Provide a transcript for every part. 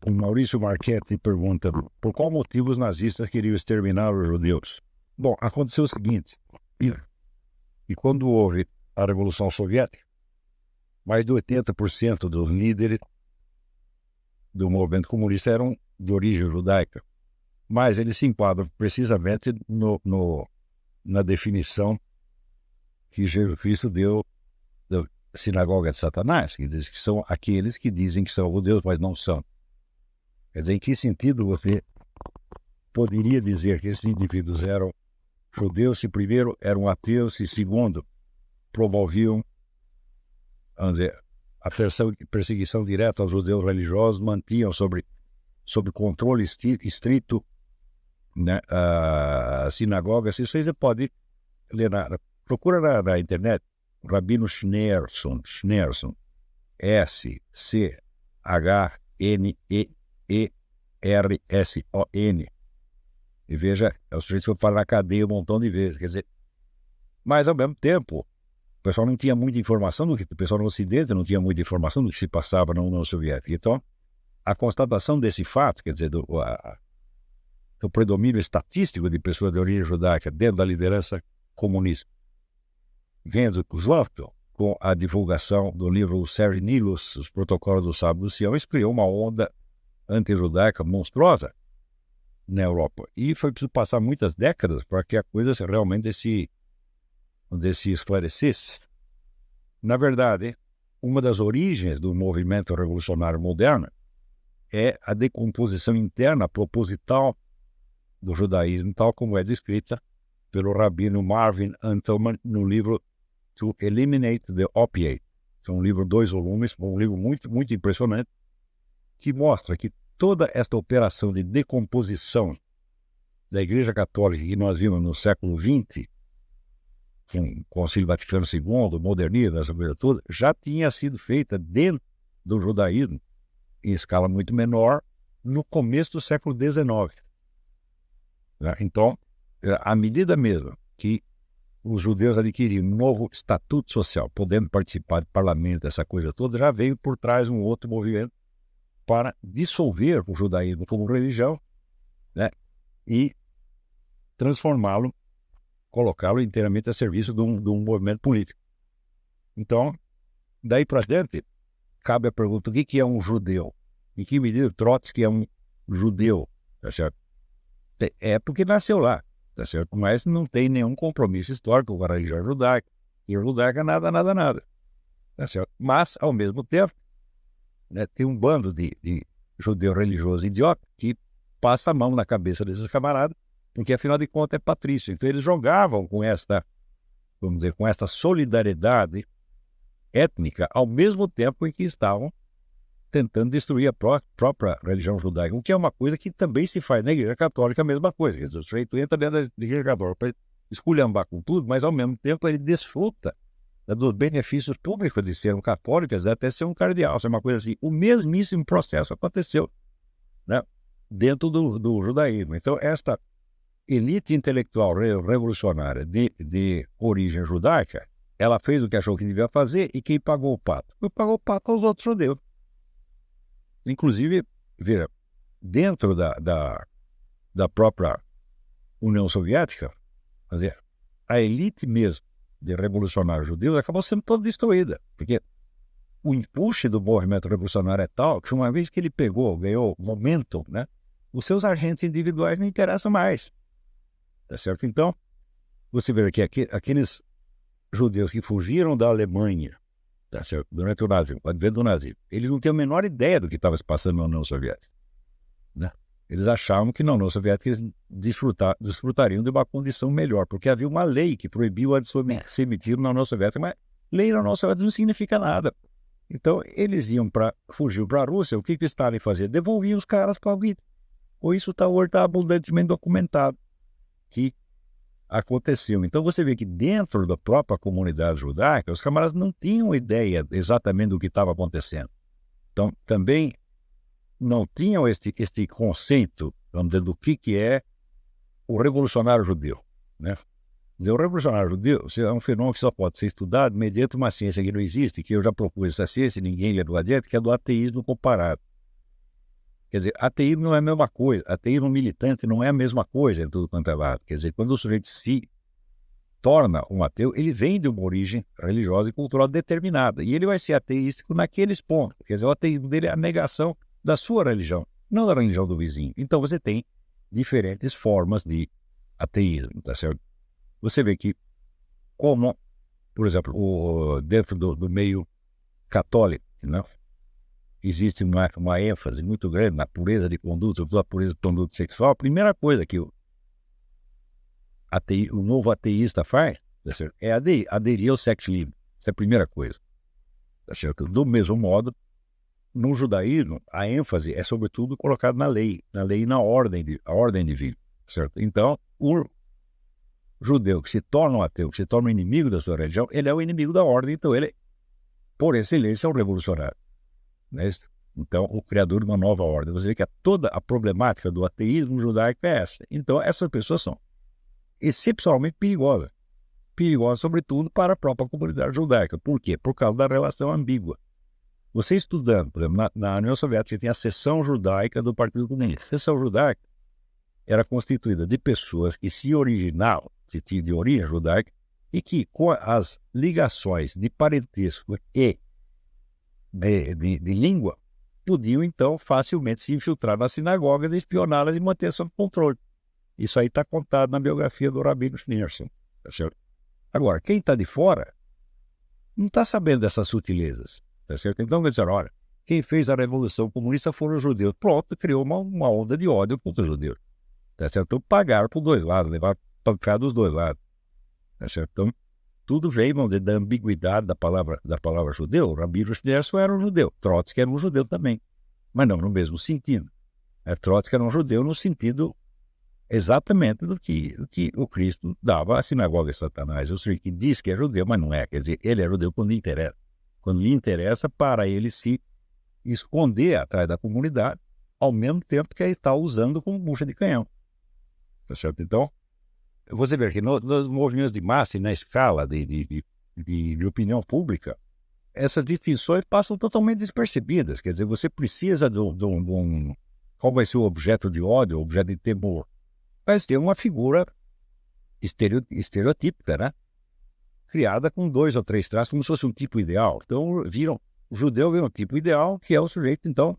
O Maurício Marchetti pergunta: por qual motivo os nazistas queriam exterminar os judeus? Bom, aconteceu o seguinte, e quando houve a Revolução Soviética, mais de 80% dos líderes do movimento comunista eram de origem judaica, mas eles se enquadram precisamente na definição que Jesus Cristo deu da sinagoga de Satanás, que diz que são aqueles que dizem que são judeus, mas não são. Quer dizer, em que sentido você poderia dizer que esses indivíduos eram judeus se primeiro eram ateus e segundo promoviam, vamos dizer, a perseguição direta aos judeus religiosos, mantinham sob controle estrito, né, a sinagoga? Isso aí você pode ler, procura na internet, Rabino Schneerson, S-C-H-N-E-E-R-S-O-N, e veja, o sujeito foi parar na cadeia um montão de vezes, quer dizer, mas ao mesmo tempo, o pessoal não tinha muita informação o pessoal no Ocidente não tinha muita informação do que se passava na União Soviética. Então, a constatação desse fato, quer dizer, do predomínio estatístico de pessoas de origem judaica dentro da liderança comunista, vendo com a divulgação do livro Sérgio Nilus, Os Protocolos do Sábado do Sião, isso criou uma onda anti-judaica monstruosa na Europa. E foi preciso passar muitas décadas para que a coisa realmente se esclarecesse. Na verdade, uma das origens do movimento revolucionário moderno é a decomposição interna proposital do judaísmo, tal como é descrita pelo rabino Marvin Antelman no livro To Eliminate the Opiate. É um livro, 2 volumes, um livro muito, muito impressionante, que mostra que toda esta operação de decomposição da Igreja Católica que nós vimos no século XX, com o Concílio Vaticano II, o modernismo, essa coisa toda, já tinha sido feita dentro do judaísmo, em escala muito menor, no começo do século XIX. Então, à medida mesmo que os judeus adquiriram um novo estatuto social, podendo participar do parlamento, essa coisa toda, já veio por trás um outro movimento para dissolver o judaísmo como religião, né, e transformá-lo, colocá-lo inteiramente a serviço de um movimento político. Então, daí para diante, cabe a pergunta: o que é um judeu? Em que medida Trotsky é um judeu? Tá certo? É porque nasceu lá, tá certo? Mas não tem nenhum compromisso histórico com a religião judaica. E a judaica nada, tá certo? Mas, ao mesmo tempo, né, tem um bando de judeu religioso idiota que passa a mão na cabeça desses camaradas, porque afinal de contas é patrício. Então eles jogavam com esta, vamos dizer, com esta solidariedade étnica, ao mesmo tempo em que estavam tentando destruir a própria religião judaica, o que é uma coisa que também se faz na Igreja Católica, a mesma coisa. Quer dizer, o sujeito entra dentro da Igreja Católica para esculhambar com tudo, mas ao mesmo tempo ele desfruta dos benefícios públicos de ser um católico, até ser um cardeal, ser uma coisa assim. O mesmíssimo processo aconteceu, né, dentro do judaísmo. Então, esta elite intelectual revolucionária de origem judaica, ela fez o que achou que devia fazer, e quem pagou o pato? Quem pagou o pato aos outros judeus. Inclusive, veja, dentro da própria União Soviética, quer dizer, a elite mesmo de revolucionários judeus acabou sendo toda destruída, porque o empuxo do movimento revolucionário é tal que, uma vez que ele ganhou momentum, né, os seus agentes individuais não interessam mais. Tá certo? Então, você vê que aqueles judeus que fugiram da Alemanha, tá certo, durante o nazismo, o advento do nazismo, eles não têm a menor ideia do que estava se passando na União Soviética, né? Eles achavam que na União Soviética eles desfrutariam de uma condição melhor, porque havia uma lei que proibiu o antissemitismo na União Soviética, mas lei na União Soviética não significa nada. Então, eles fugiam para a Rússia. O que eles estavam fazendo? Devolviam os caras para a vida. Ou isso está abundantemente documentado que aconteceu. Então, você vê que dentro da própria comunidade judaica, os camaradas não tinham ideia exatamente do que estava acontecendo. Então, também não tinham este conceito, vamos dizer, do que é o revolucionário judeu, né? O revolucionário judeu é um fenômeno que só pode ser estudado mediante uma ciência que não existe, que eu já propus essa ciência e ninguém levou adiante, que é do ateísmo comparado. Quer dizer, ateísmo não é a mesma coisa. Ateísmo militante não é a mesma coisa em tudo quanto é lado. Quer dizer, quando o sujeito se torna um ateu, ele vem de uma origem religiosa e cultural determinada. E ele vai ser ateístico naqueles pontos. Quer dizer, o ateísmo dele é a negação da sua religião, não da religião do vizinho. Então você tem diferentes formas de ateísmo, tá certo? Você vê que, como, por exemplo, dentro do meio católico, né, existe uma ênfase muito grande na pureza de conduta, sobretudo a pureza de conduta sexual. A primeira coisa que o novo ateísta faz, tá certo, é aderir ao sexo livre. Essa é a primeira coisa. Tá certo? Do mesmo modo, no judaísmo, a ênfase é sobretudo colocada na lei e na ordem divina. Certo? Então, o judeu que se torna um ateu, que se torna um inimigo da sua religião, ele é o inimigo da ordem, então ele, por excelência, é um revolucionário. Né? Então, o criador de uma nova ordem. Você vê que toda a problemática do ateísmo judaico é essa. Então, essas pessoas são excepcionalmente perigosas. Perigosas, sobretudo, para a própria comunidade judaica. Por quê? Por causa da relação ambígua. Você estudando, por exemplo, na União Soviética, você tem a seção judaica do Partido Comunista. A seção judaica era constituída de pessoas que se originavam, que tinham de origem judaica, e que, com as ligações de parentesco e de língua, podiam, então, facilmente se infiltrar nas sinagogas, espioná-las e manter sob controle. Isso aí está contado na biografia do Rabino Schneerson. Tá certo? Agora, quem está de fora não está sabendo dessas sutilezas. Tá certo? Então, quer dizer, olha, quem fez a Revolução Comunista foram os judeus. Pronto, criou uma onda de ódio contra os judeus. Tá certo? Então, pagaram por dois lados, levaram pancada dos dois lados. Tá certo? Então, tudo veio, vamos dizer, da ambiguidade da palavra judeu. O Rabino Schneerson era um judeu, Trotsky era um judeu também, mas não no mesmo sentido. Trotsky era um judeu no sentido exatamente do que o Cristo dava à sinagoga de Satanás. O sujeito que diz que é judeu, mas não é. Quer dizer, ele é judeu quando lhe interessa. Quando lhe interessa para ele se esconder atrás da comunidade, ao mesmo tempo que ele está usando como bucha de canhão. Tá certo? Então, você vê que nos movimentos de massa e na escala de opinião pública, essas distinções passam totalmente despercebidas. Quer dizer, você precisa de um... Qual vai ser o objeto de ódio, o objeto de temor? Vai ser uma figura estereotípica, né? Criada com 2 ou 3 traços, como se fosse um tipo ideal. Então, o judeu vê um tipo ideal, que é o sujeito, então,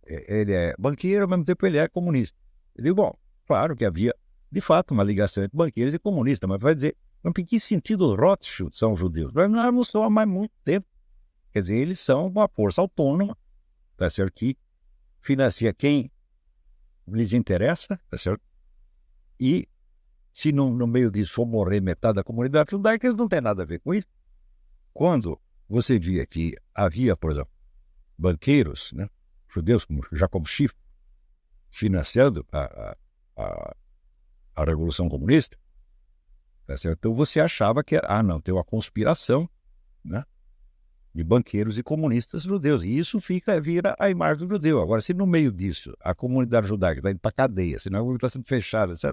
ele é banqueiro, ao mesmo tempo ele é comunista. Eu digo, bom, claro que havia, de fato, uma ligação entre banqueiros e comunistas, mas vai dizer, em que sentido os Rothschild são judeus? Nós não são há mais muito tempo. Quer dizer, eles são uma força autônoma, tá certo? Que financia quem lhes interessa, tá certo? E se no meio disso for morrer metade da comunidade judaica, eles não têm nada a ver com isso. Quando você via que havia, por exemplo, banqueiros, né, judeus como Jacob Schiff, financiando a Revolução Comunista, tá certo? Então você achava que não, tem uma conspiração, né, de banqueiros e comunistas judeus. E isso vira a imagem do judeu. Agora, se no meio disso a comunidade judaica está indo para a cadeia, se a está sendo fechada, etc.,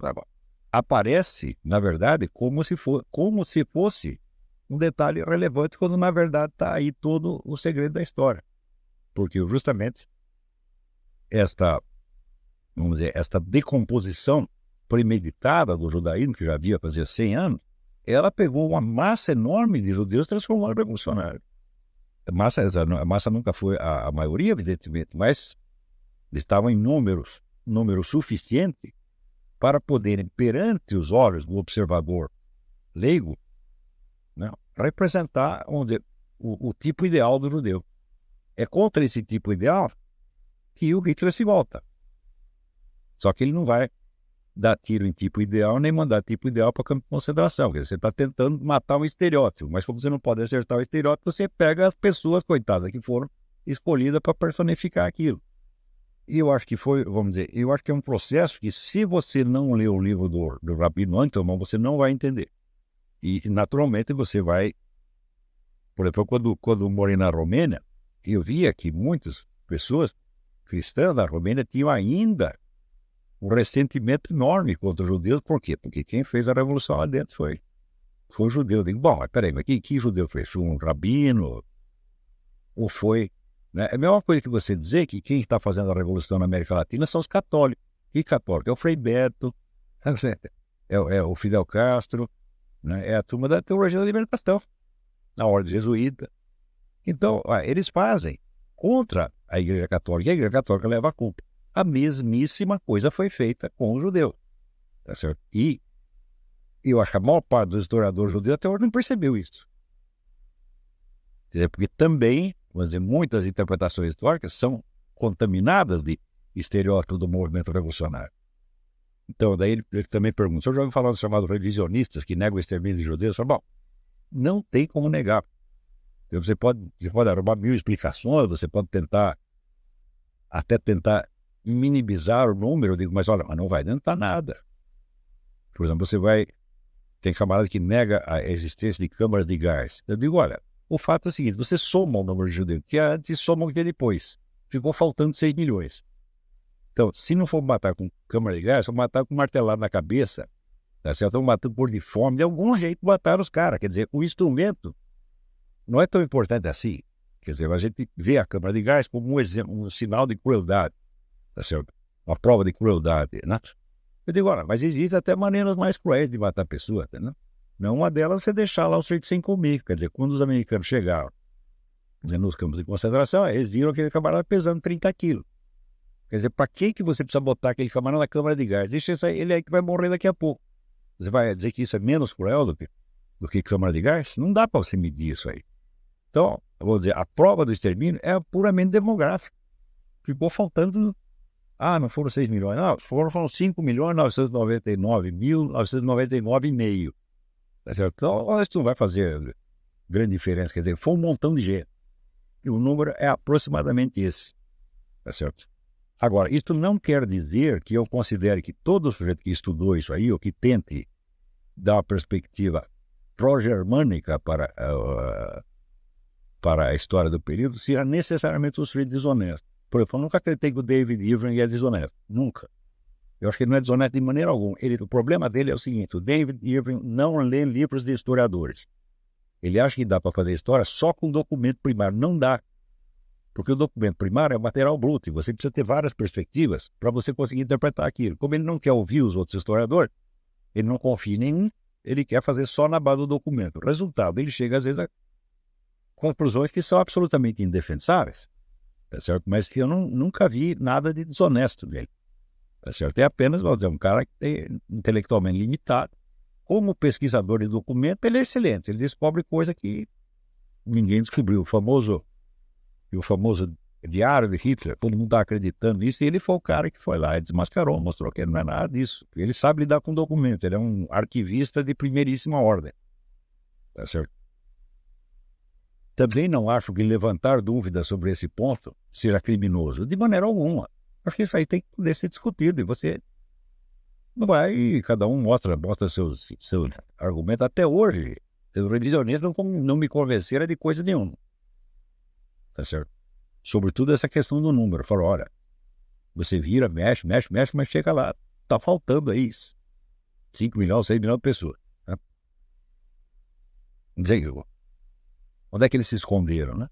aparece, na verdade, como se fosse um detalhe relevante, quando na verdade está aí todo o segredo da história. Porque justamente esta decomposição premeditada do judaísmo, que já havia fazer 100 anos, ela pegou uma massa enorme de judeus e transformou em revolucionários. A massa nunca foi a maioria, evidentemente, mas estavam em número suficiente para poderem, perante os olhos do observador leigo, né, representar, vamos dizer, o tipo ideal do judeu. É contra esse tipo ideal que o Hitler se volta. Só que ele não vai dar tiro em tipo ideal, nem mandar tipo ideal para campo de concentração. Quer dizer, você está tentando matar um estereótipo, mas como você não pode acertar o estereótipo, você pega as pessoas, coitadas, que foram escolhidas para personificar aquilo. E eu acho que eu acho que é um processo que, se você não ler o livro do Rabino Antelman, você não vai entender. E, naturalmente, você vai... Por exemplo, quando eu morei na Romênia, eu via que muitas pessoas cristãs da Romênia tinham ainda um ressentimento enorme contra os judeus. Por quê? Porque quem fez a revolução lá dentro foi o judeu. Eu digo, bom, mas peraí, mas que judeu fez? Foi um rabino? Ou foi né? É a mesma coisa que você dizer que quem está fazendo a revolução na América Latina são os católicos. E católico é o Frei Beto, é o Fidel Castro, né? É a turma da teologia da libertação, na ordem jesuíta. Então, eles fazem contra a Igreja Católica, e a Igreja Católica leva a culpa. A mesmíssima coisa foi feita com os judeus, tá certo? E eu acho que a maior parte dos historiadores judeus até hoje não percebeu isso. Porque também, vamos dizer, muitas interpretações históricas são contaminadas de estereótipos do movimento revolucionário. Então, daí ele também pergunta, o senhor já ouviu falar dos chamados revisionistas que negam o extermínio de judeus? Bom, não tem como negar. Então, você pode arrumar 1000 explicações, você pode tentar minimizar o número, eu digo, mas olha, mas não vai adiantar nada. Por exemplo, tem camarada que nega a existência de câmaras de gás. Eu digo, olha, o fato é o seguinte, você soma o número de judeus que antes e soma o que é depois. Ficou faltando 6 milhões. Então, se não for matar com câmara de gás, for matar com martelado na cabeça, tá certo? Estão matando por de fome, de algum jeito mataram os caras. Quer dizer, o instrumento não é tão importante assim. Quer dizer, a gente vê a câmara de gás como um exemplo, um sinal de crueldade, tá certo? Uma prova de crueldade, né? Eu digo, olha, mas existem até maneiras mais cruéis de matar pessoas, né? Não uma delas é você deixar lá os feitos sem comer. Quer dizer, quando os americanos chegaram nos campos de concentração, eles viram aquele camarada pesando 30 quilos. Quer dizer, para que você precisa botar aquele camarada na câmara de gás? Deixa isso aí, ele aí que vai morrer daqui a pouco. Você vai dizer que isso é menos cruel do que câmara de gás? Não dá para você medir isso aí. Então, eu vou dizer, a prova do extermínio é puramente demográfica. Ficou faltando... não foram 6 milhões. Não, foram 5.999.999,5. Tá certo? Então, isso não vai fazer grande diferença. Quer dizer, foi um montão de gente. E o número é aproximadamente esse. Tá certo? Agora, isso não quer dizer que eu considere que todo sujeito que estudou isso aí, ou que tente dar uma perspectiva pró-germânica para a história do período, seja necessariamente um sujeito desonesto. Por exemplo, eu nunca acreditei que o David Irving é desonesto. Nunca. Eu acho que ele não é desonesto de maneira alguma. O problema dele é o seguinte, o David Irving não lê livros de historiadores. Ele acha que dá para fazer história só com documento primário. Não dá. Porque o documento primário é material bruto e você precisa ter várias perspectivas para você conseguir interpretar aquilo. Como ele não quer ouvir os outros historiadores, ele não confia em nenhum, ele quer fazer só na base do documento. O resultado, ele chega às vezes a conclusões que são absolutamente indefensáveis, tá certo? Mas que eu nunca vi nada de desonesto dele, tá certo? É apenas, vamos dizer, um cara que é intelectualmente limitado. Como pesquisador de documento, ele é excelente, ele descobre coisa que ninguém descobriu. O famoso diário de Hitler, todo mundo está acreditando nisso, e ele foi o cara que foi lá e desmascarou, mostrou que ele não é nada disso. Ele sabe lidar com documento, ele é um arquivista de primeiríssima ordem. Tá certo? Também não acho que levantar dúvidas sobre esse ponto seja criminoso, de maneira alguma. Acho que isso aí tem que poder ser discutido, e você não vai, cada um mostra seus argumentos. Até hoje, os revisionistas não me convenceram de coisa nenhuma. Tá certo? Sobretudo essa questão do número. Falou, olha, você vira, mexe, mas chega lá, tá faltando aí 5 milhões, 6 milhões de pessoas. Né? Não sei, onde é que eles se esconderam, né?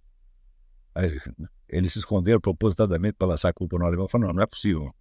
Aí, eles se esconderam propositadamente para lançar a culpa no alemão. Falaram, não é possível.